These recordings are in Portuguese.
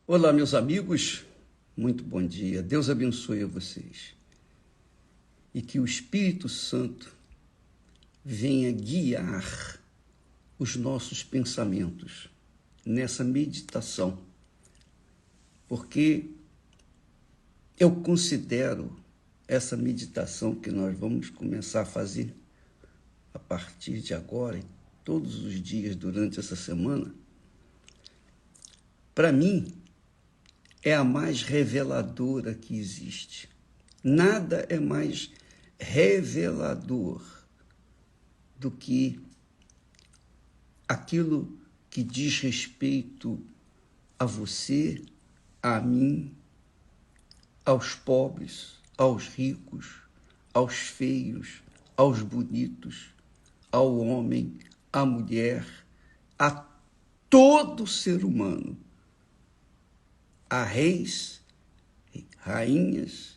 Olá, meus amigos, muito bom dia. Deus abençoe a vocês e que o Espírito Santo venha guiar os nossos pensamentos nessa meditação, porque eu considero essa meditação que nós vamos começar a fazer a partir de agora, todos os dias durante essa semana, para mim, é a mais reveladora que existe. Nada é mais revelador do que aquilo que diz respeito a você, a mim, aos pobres, aos ricos, aos feios, aos bonitos, ao homem, à mulher, a todo ser humano. A reis, rainhas,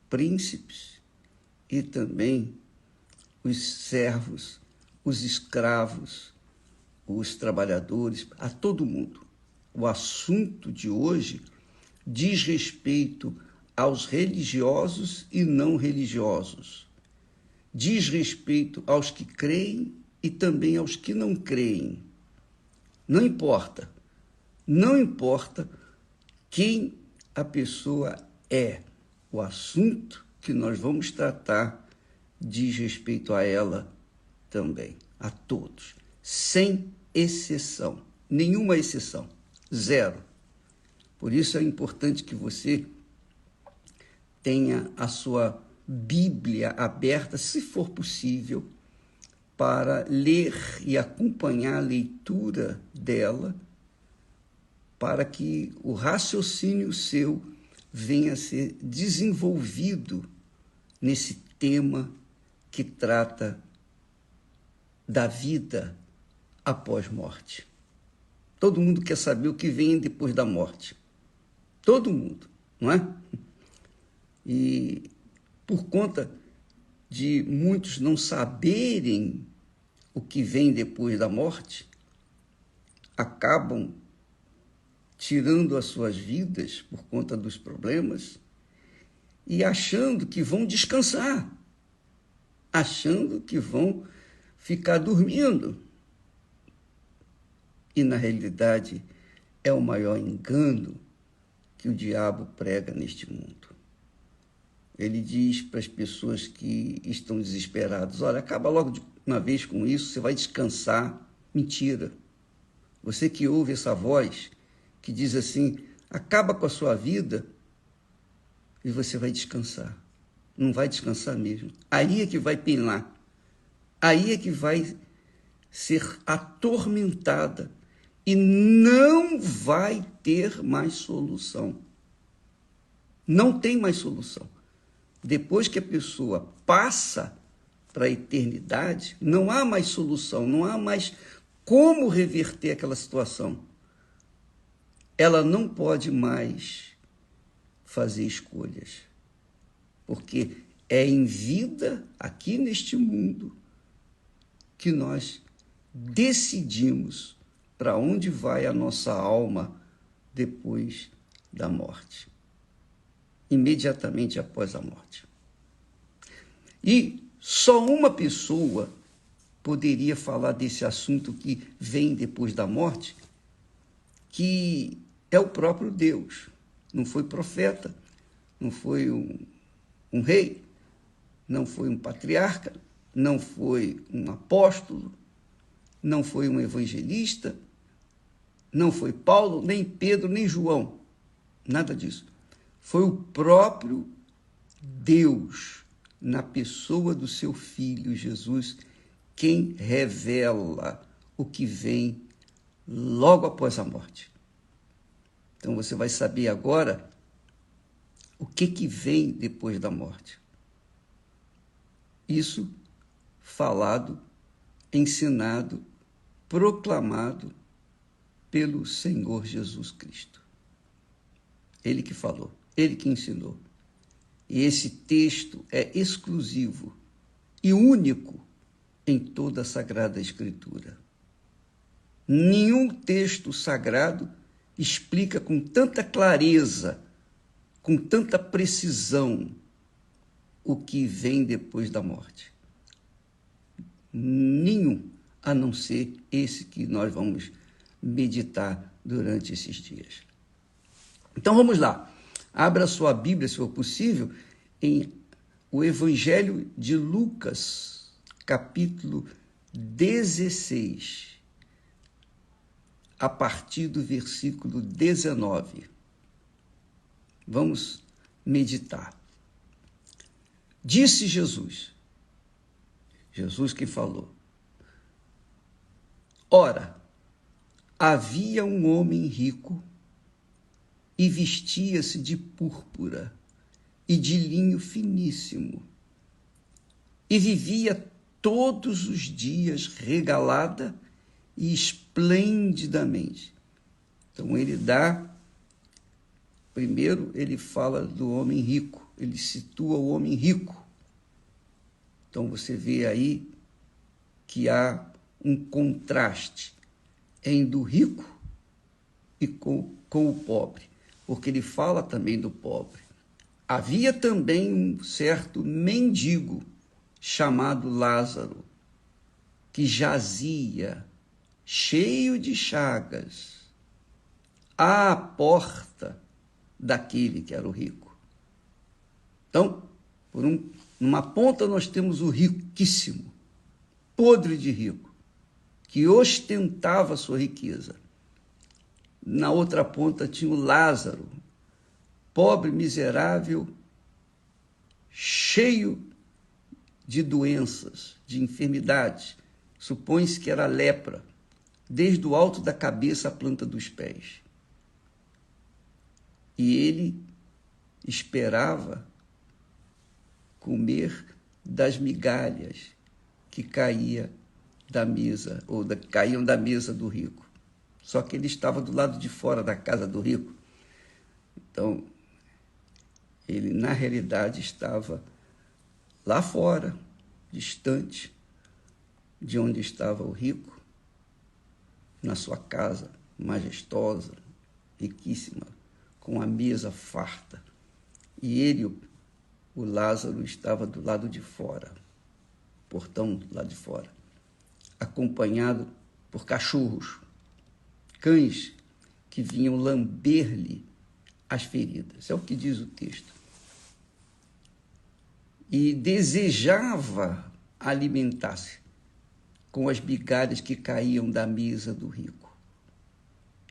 príncipes e também os servos, os escravos, os trabalhadores, a todo mundo. O assunto de hoje diz respeito aos religiosos e não religiosos. Diz respeito aos que creem e também aos que não creem. Não importa quem a pessoa é. O assunto que nós vamos tratar diz respeito a ela também, a todos, sem exceção, nenhuma exceção, zero. Por isso é importante que você tenha a sua Bíblia aberta, se for possível, para ler e acompanhar a leitura dela, para que o raciocínio seu venha a ser desenvolvido nesse tema que trata da vida após morte. Todo mundo quer saber o que vem depois da morte. Todo mundo, não é? E por conta de muitos não saberem o que vem depois da morte, acabam tirando as suas vidas por conta dos problemas e achando que vão descansar, achando que vão ficar dormindo. E, na realidade, é o maior engano que o diabo prega neste mundo. Ele diz para as pessoas que estão desesperadas: olha, acaba logo de uma vez com isso, você vai descansar. Mentira. Você que ouve essa voz que diz assim: acaba com a sua vida e você vai descansar. Não vai descansar mesmo. Aí é que vai penar. Aí é que vai ser atormentada e não vai ter mais solução. Não tem mais solução. Depois que a pessoa passa para a eternidade, não há mais solução, não há mais como reverter aquela situação. Ela não pode mais fazer escolhas, porque é em vida, aqui neste mundo, que nós decidimos para onde vai a nossa alma depois da morte, imediatamente após a morte. E só uma pessoa poderia falar desse assunto que vem depois da morte, que é o próprio Deus. Não foi profeta, não foi um rei, não foi um patriarca, não foi um apóstolo, não foi um evangelista, não foi Paulo, nem Pedro, nem João. Nada disso. Foi o próprio Deus, na pessoa do seu Filho Jesus, quem revela o que vem logo após a morte. Então você vai saber agora o que vem depois da morte. Isso falado, ensinado, proclamado pelo Senhor Jesus Cristo. Ele que falou, ele que ensinou. E esse texto é exclusivo e único em toda a Sagrada Escritura. Nenhum texto sagrado explica com tanta clareza, com tanta precisão, o que vem depois da morte? Nenhum, a não ser esse que nós vamos meditar durante esses dias. Então vamos lá. Abra sua Bíblia, se for possível, em o Evangelho de Lucas, capítulo 16, a partir do versículo 19. Vamos meditar. Disse Jesus que falou: ora, havia um homem rico e vestia-se de púrpura e de linho finíssimo, e vivia todos os dias regalada e esplendidamente. Então primeiro ele fala do homem rico, ele situa o homem rico. Então você vê aí que há um contraste entre o rico e com o pobre, porque ele fala também do pobre. Havia também um certo mendigo chamado Lázaro, que jazia, cheio de chagas, à porta daquele que era o rico. Então, numa ponta nós temos o riquíssimo, podre de rico, que ostentava a sua riqueza. Na outra ponta tinha o Lázaro, pobre, miserável, cheio de doenças, de enfermidades. Supõe-se que era lepra, desde o alto da cabeça à planta dos pés. E ele esperava comer das migalhas que caíam da mesa do rico. Só que ele estava do lado de fora da casa do rico. Então, ele, na realidade, estava lá fora, distante de onde estava o rico, na sua casa majestosa, riquíssima, com a mesa farta. E ele, o Lázaro, estava do lado de fora, portão do lado de fora, acompanhado por cachorros, cães que vinham lamber-lhe as feridas. É o que diz o texto. E desejava alimentar-se com as migalhas que caíam da mesa do rico.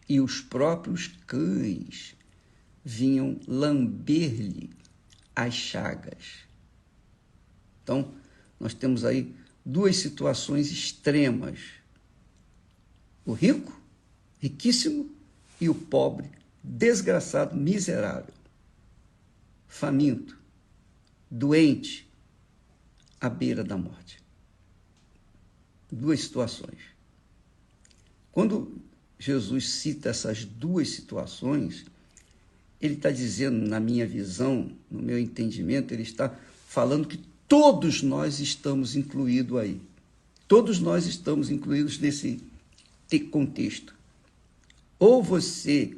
E os próprios cães vinham lamber-lhe as chagas. Então, nós temos aí duas situações extremas. O rico, riquíssimo, e o pobre, desgraçado, miserável, faminto, doente, à beira da morte. Duas situações. Quando Jesus cita essas duas situações, ele está dizendo, na minha visão, no meu entendimento, ele está falando que todos nós estamos incluídos aí. Todos nós estamos incluídos nesse contexto. Ou você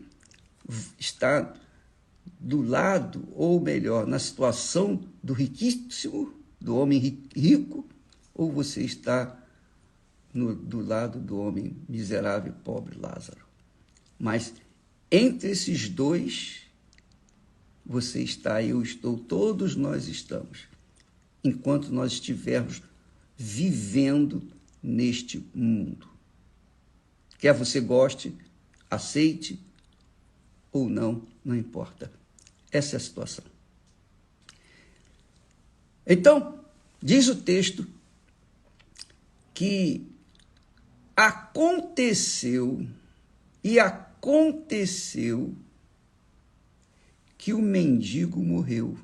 está do lado, ou melhor, na situação do riquíssimo, do homem rico, ou você está do lado do homem miserável, pobre, Lázaro. Mas entre esses dois, você está, eu estou, todos nós estamos, enquanto nós estivermos vivendo neste mundo. Quer você goste, aceite ou não, não importa. Essa é a situação. Então, diz o texto que aconteceu que o mendigo morreu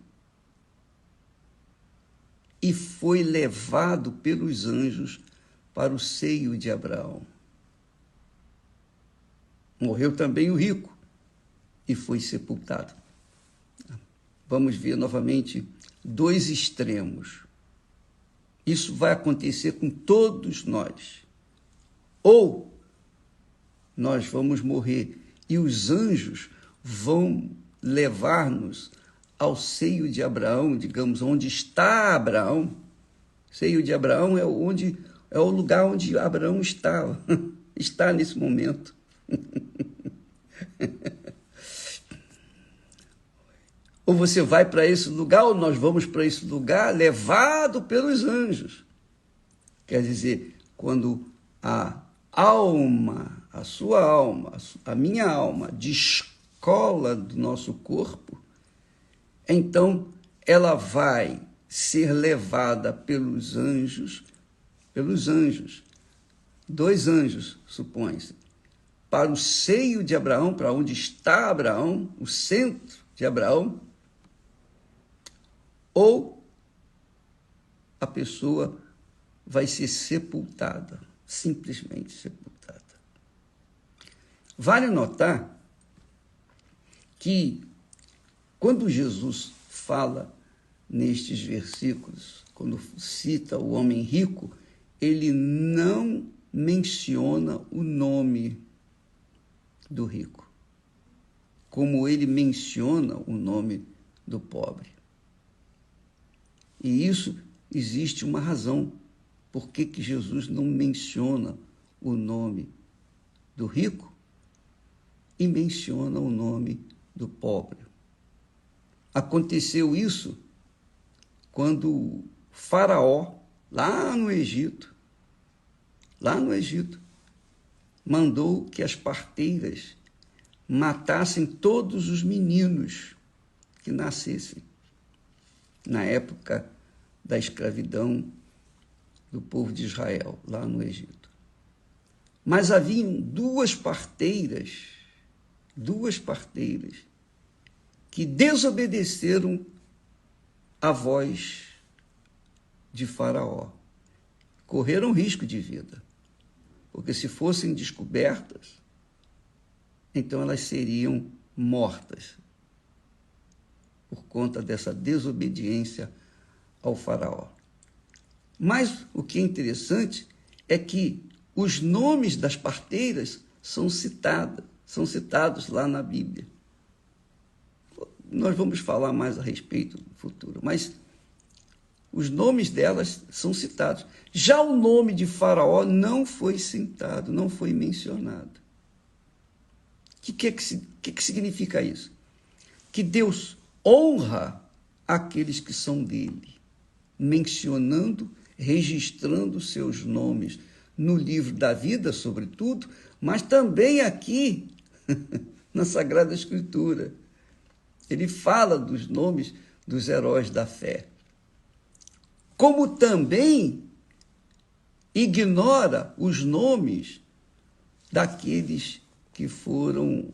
e foi levado pelos anjos para o seio de Abraão. Morreu também o rico e foi sepultado. Vamos ver novamente dois extremos. Isso vai acontecer com todos nós. Ou nós vamos morrer e os anjos vão levar-nos ao seio de Abraão, digamos, onde está Abraão. Seio de Abraão é o lugar onde Abraão estava, está nesse momento. Ou você vai para esse lugar, ou nós vamos para esse lugar levado pelos anjos. Quer dizer, quando a alma, a sua alma, a minha alma descola do nosso corpo, então ela vai ser levada pelos anjos, 2 anjos, supõe-se, para o seio de Abraão, para onde está Abraão, o centro de Abraão, ou a pessoa vai ser sepultada, simplesmente sepultada. Vale notar que quando Jesus fala nestes versículos, quando cita o homem rico, ele não menciona o nome do rico, como ele menciona o nome do pobre. E isso existe uma razão. Por que Jesus não menciona o nome do rico e menciona o nome do pobre? Aconteceu isso quando Faraó, lá no Egito, mandou que as parteiras matassem todos os meninos que nascessem na época da escravidão do povo de Israel, lá no Egito. Mas haviam duas parteiras que desobedeceram à voz de Faraó. Correram risco de vida, porque se fossem descobertas, então elas seriam mortas por conta dessa desobediência ao Faraó. Mas o que é interessante é que os nomes das parteiras são citados lá na Bíblia. Nós vamos falar mais a respeito no futuro, mas os nomes delas são citados. Já o nome de Faraó não foi citado, não foi mencionado. O que significa isso? Que Deus honra aqueles que são dele, mencionando, registrando seus nomes no livro da vida, sobretudo, mas também aqui na Sagrada Escritura. Ele fala dos nomes dos heróis da fé. Como também ignora os nomes daqueles que foram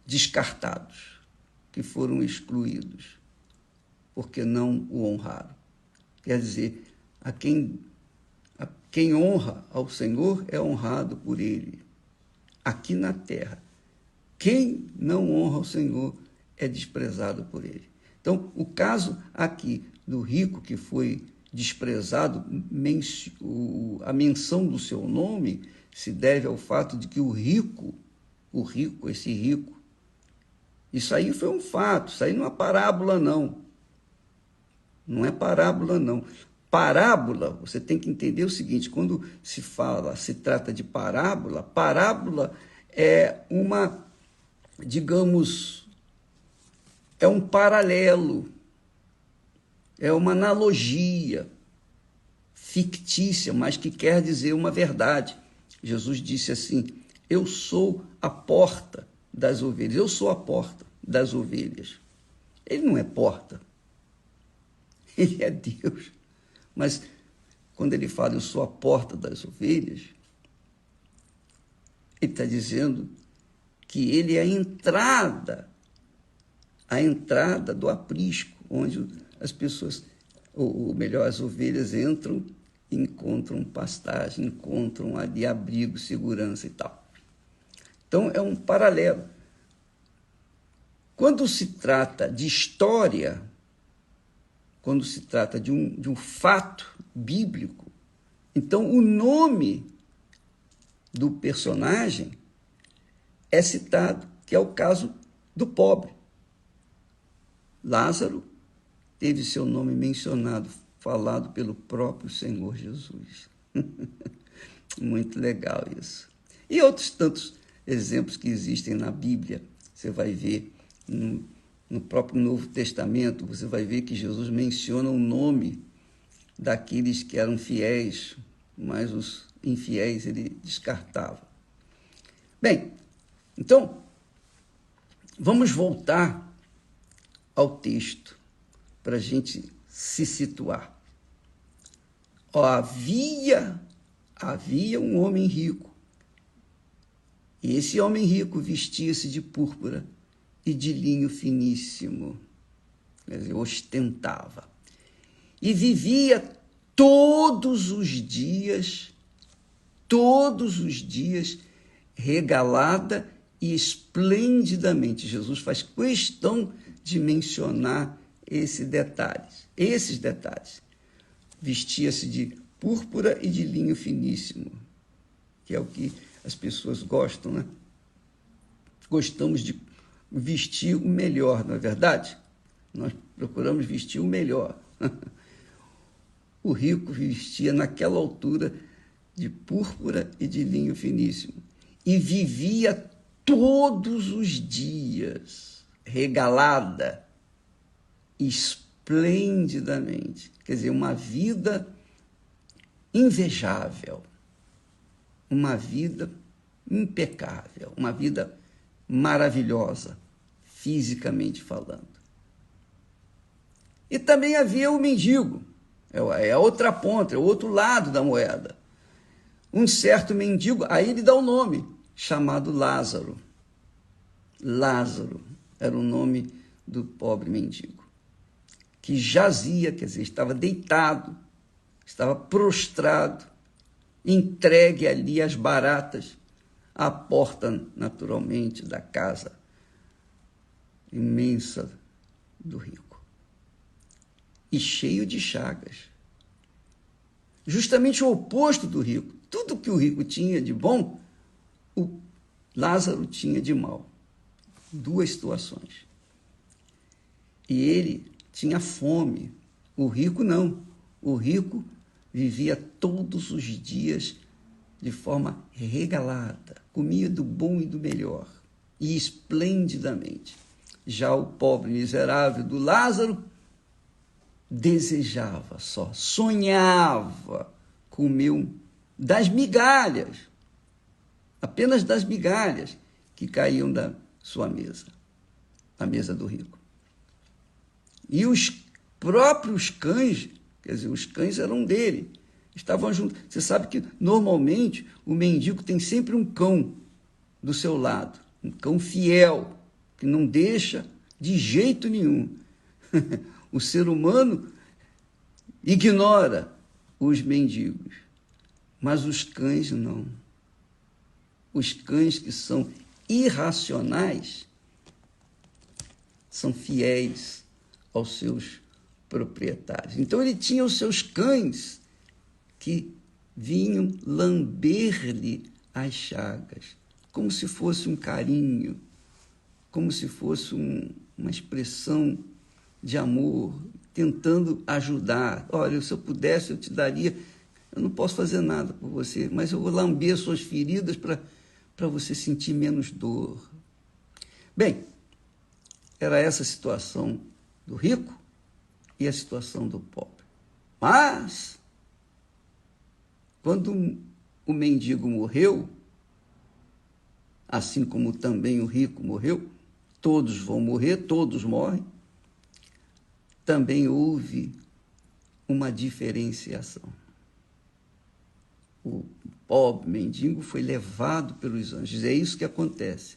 descartados, que foram excluídos, porque não o honraram. Quer dizer, quem honra ao Senhor é honrado por ele, aqui na terra. Quem não honra ao Senhor é desprezado por ele. Então, o caso aqui do rico que foi desprezado, a menção do seu nome se deve ao fato de que esse rico, isso aí foi um fato, isso aí não é parábola, não. Não é parábola, não. Parábola, você tem que entender o seguinte, quando se trata de parábola, parábola é é um paralelo, é uma analogia fictícia, mas que quer dizer uma verdade. Jesus disse assim: eu sou a porta das ovelhas, eu sou a porta das ovelhas. Ele não é porta, ele é Deus. Mas quando ele fala eu sou a porta das ovelhas, ele está dizendo que ele é a entrada do aprisco, onde as pessoas, ou melhor, as ovelhas entram e encontram pastagem, encontram ali abrigo, segurança e tal. Então, é um paralelo. Quando se trata de história, quando se trata de um fato bíblico, então o nome do personagem é citado, que é o caso do pobre. Lázaro teve seu nome mencionado, falado pelo próprio Senhor Jesus. Muito legal isso. E outros tantos exemplos que existem na Bíblia. Você vai ver no próprio Novo Testamento, você vai ver que Jesus menciona o nome daqueles que eram fiéis, mas os infiéis ele descartava. Bem, então, vamos voltar ao texto para a gente se situar. Havia um homem rico, e esse homem rico vestia-se de púrpura e de linho finíssimo, quer dizer, ostentava, e vivia todos os dias, regalada e esplendidamente. Jesus faz questão de mencionar esses detalhes. Vestia-se de púrpura e de linho finíssimo, que é o que as pessoas gostam, né? Gostamos de vestir o melhor, não é verdade? Nós procuramos vestir o melhor. O rico vestia naquela altura de púrpura e de linho finíssimo e vivia todos os dias regalada, esplendidamente. Quer dizer, uma vida invejável, uma vida impecável, uma vida maravilhosa, fisicamente falando. E também havia o mendigo, é a outra ponta, é o outro lado da moeda. Um certo mendigo, aí ele dá o nome, chamado Lázaro. Lázaro era o nome do pobre mendigo, que jazia, quer dizer, estava deitado, estava prostrado, entregue ali às baratas, à porta, naturalmente, da casa imensa do rico, e cheio de chagas. Justamente o oposto do rico. Tudo que o rico tinha de bom, o Lázaro tinha de mal. Duas situações. E ele tinha fome. O rico não. O rico vivia todos os dias de forma regalada, comia do bom e do melhor, e esplendidamente. Já o pobre miserável do Lázaro desejava só, sonhava comer das migalhas, apenas das migalhas que caíam da sua mesa, a mesa do rico. E os próprios cães, quer dizer, os cães eram dele, estavam juntos. Você sabe que, normalmente, o mendigo tem sempre um cão do seu lado, um cão fiel, que não deixa de jeito nenhum. O ser humano ignora os mendigos, mas os cães não. Os cães que são irracionais são fiéis aos seus proprietários. Então ele tinha os seus cães que vinham lamber-lhe as chagas, como se fosse um carinho, como se fosse uma expressão de amor, tentando ajudar. Olha, se eu pudesse, eu te daria. Eu não posso fazer nada por você, mas eu vou lamber suas feridas para você sentir menos dor. Bem, era essa a situação do rico e a situação do pobre. Mas, quando o mendigo morreu, assim como também o rico morreu, todos vão morrer, todos morrem, também houve uma diferenciação. O pobre mendigo foi levado pelos anjos. É isso que acontece.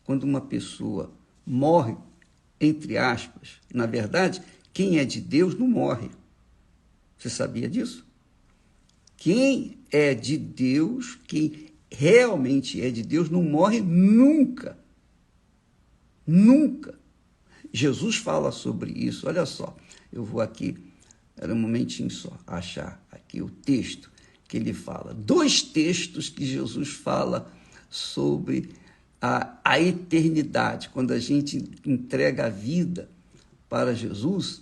Quando uma pessoa morre, entre aspas, na verdade, quem é de Deus não morre. Você sabia disso? Quem é de Deus, quem realmente é de Deus, não morre nunca. Nunca. Jesus fala sobre isso. Olha só, eu vou aqui, era um momentinho só, achar aqui o texto que ele fala. 2 textos que Jesus fala sobre a eternidade, quando a gente entrega a vida para Jesus,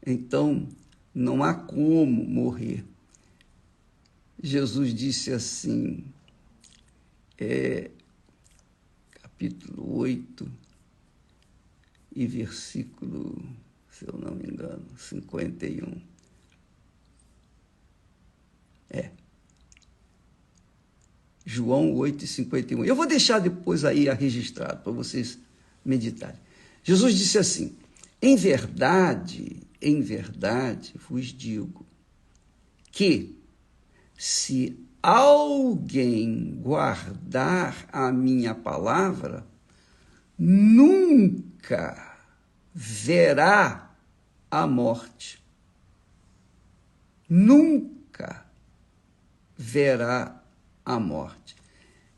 então não há como morrer. Jesus disse assim, capítulo 8 e versículo, se eu não me engano, 51. João 8 e 51. Eu vou deixar depois aí registrado para vocês meditarem. Jesus disse assim, em verdade vos digo que se alguém guardar a minha palavra, nunca verá a morte. Nunca verá a morte.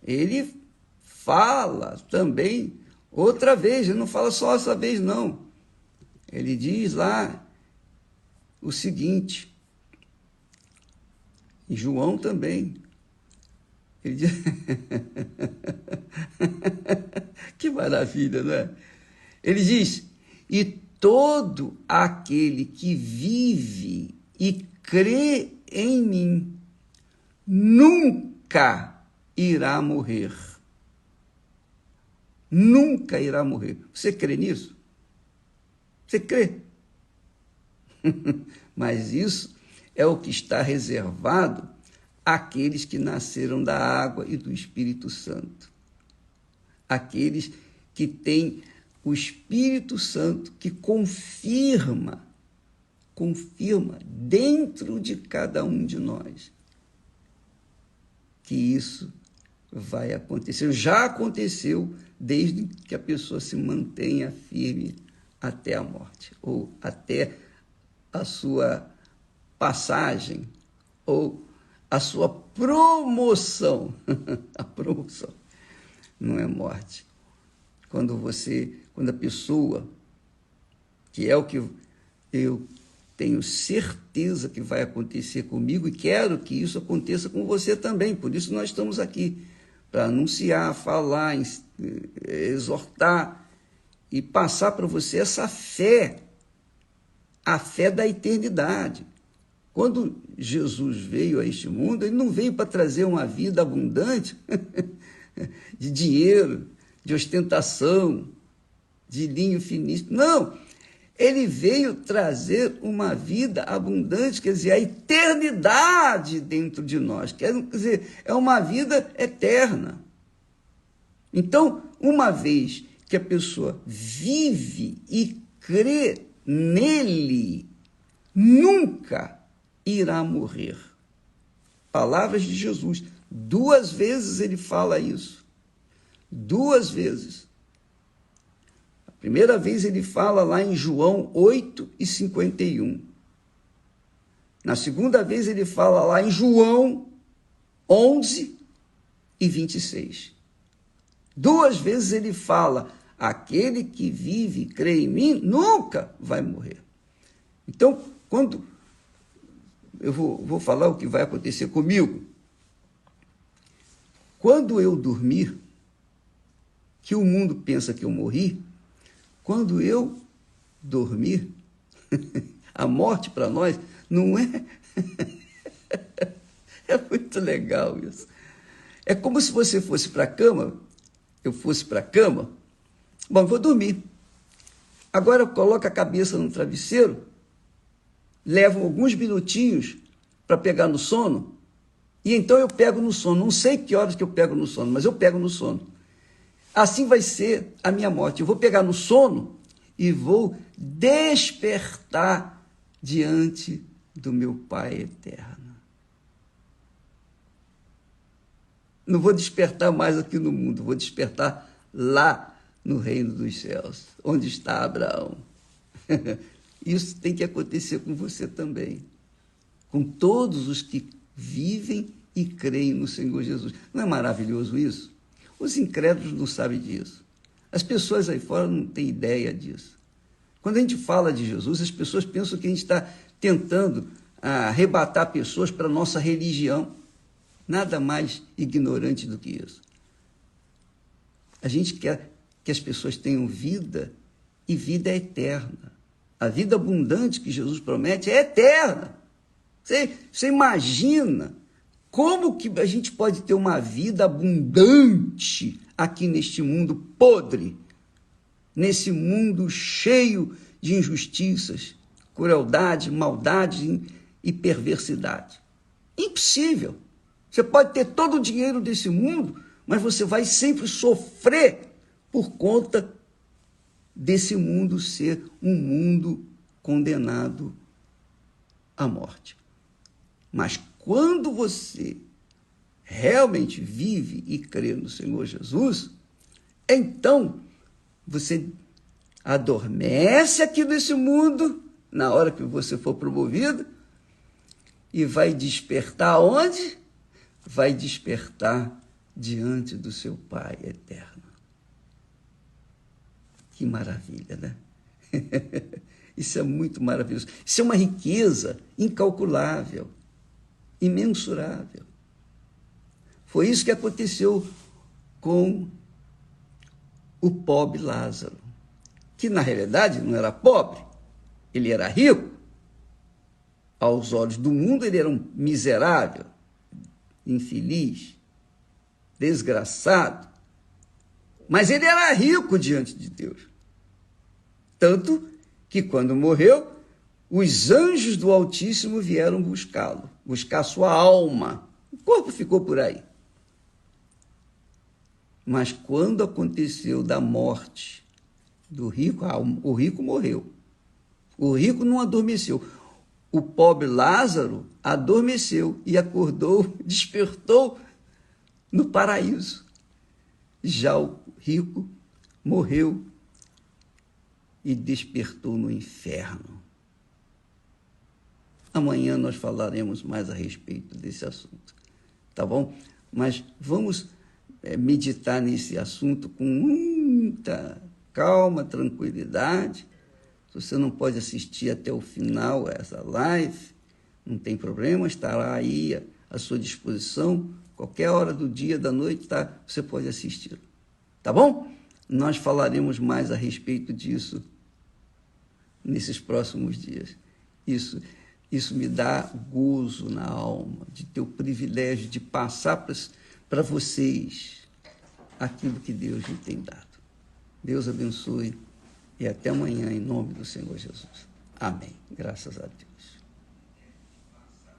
Ele fala também outra vez, ele não fala só essa vez, não. Ele diz lá o seguinte, e João também, ele diz... Que maravilha, não é? Ele diz, e todo aquele que vive e crê em mim, nunca irá morrer. Nunca irá morrer. Você crê nisso? Você crê? Mas isso é o que está reservado àqueles que nasceram da água e do Espírito Santo. Aqueles que têm o Espírito Santo que confirma dentro de cada um de nós que isso vai acontecer. Já aconteceu desde que a pessoa se mantenha firme até a morte, ou até a sua passagem, ou a sua promoção. A promoção não é morte. Quando a pessoa, que é o que eu tenho certeza que vai acontecer comigo e quero que isso aconteça com você também. Por isso nós estamos aqui, para anunciar, falar, exortar e passar para você essa fé, a fé da eternidade. Quando Jesus veio a este mundo, ele não veio para trazer uma vida abundante de dinheiro, de ostentação, de linho finíssimo. Não! Ele veio trazer uma vida abundante, quer dizer, a eternidade dentro de nós. Quer dizer, é uma vida eterna. Então, uma vez que a pessoa vive e crê nele, nunca irá morrer. Palavras de Jesus. 2 vezes ele fala isso. 2 vezes. Primeira vez ele fala lá em João 8 e 51. Na segunda vez ele fala lá em João 11 e 26. 2 vezes ele fala, aquele que vive e crê em mim nunca vai morrer. Então, quando eu vou falar o que vai acontecer comigo, quando eu dormir, que o mundo pensa que eu morri, quando eu dormir, a morte para nós não é... É muito legal isso. É como se você fosse para a cama, eu fosse para a cama, bom, eu vou dormir. Agora eu coloco a cabeça no travesseiro, levo alguns minutinhos para pegar no sono, e então eu pego no sono. Não sei que horas que eu pego no sono, mas eu pego no sono. Assim vai ser a minha morte. Eu vou pegar no sono e vou despertar diante do meu Pai eterno. Não vou despertar mais aqui no mundo, vou despertar lá no reino dos céus, onde está Abraão. Isso tem que acontecer com você também, com todos os que vivem e creem no Senhor Jesus. Não é maravilhoso isso? Os incrédulos não sabem disso. As pessoas aí fora não têm ideia disso. Quando a gente fala de Jesus, as pessoas pensam que a gente está tentando arrebatar pessoas para a nossa religião. Nada mais ignorante do que isso. A gente quer que as pessoas tenham vida e vida eterna. A vida abundante que Jesus promete é eterna. Você imagina como que a gente pode ter uma vida abundante aqui neste mundo podre, nesse mundo cheio de injustiças, crueldade, maldade e perversidade? Impossível. Você pode ter todo o dinheiro desse mundo, mas você vai sempre sofrer por conta desse mundo ser um mundo condenado à morte. Mas quando você realmente vive e crê no Senhor Jesus, então você adormece aqui nesse mundo, na hora que você for promovido, e vai despertar onde? Vai despertar diante do seu Pai eterno. Que maravilha, né? Isso é muito maravilhoso. Isso é uma riqueza incalculável, imensurável. Foi isso que aconteceu com o pobre Lázaro, que na realidade não era pobre, ele era rico. Aos olhos do mundo ele era um miserável, infeliz, desgraçado, mas ele era rico diante de Deus. Tanto que quando morreu, os anjos do Altíssimo vieram buscá-lo, buscar sua alma. O corpo ficou por aí. Mas quando aconteceu da morte do rico, o rico morreu. O rico não adormeceu. O pobre Lázaro adormeceu e acordou, despertou no paraíso. Já o rico morreu e despertou no inferno. Amanhã nós falaremos mais a respeito desse assunto, tá bom? Mas vamos meditar nesse assunto com muita calma, tranquilidade. Se você não pode assistir até o final essa live, não tem problema, estará aí à sua disposição. Qualquer hora do dia, da noite, você pode assistir. Tá bom? Nós falaremos mais a respeito disso nesses próximos dias. Isso me dá gozo na alma, de ter o privilégio de passar para vocês aquilo que Deus me tem dado. Deus abençoe e até amanhã, em nome do Senhor Jesus. Amém. Graças a Deus.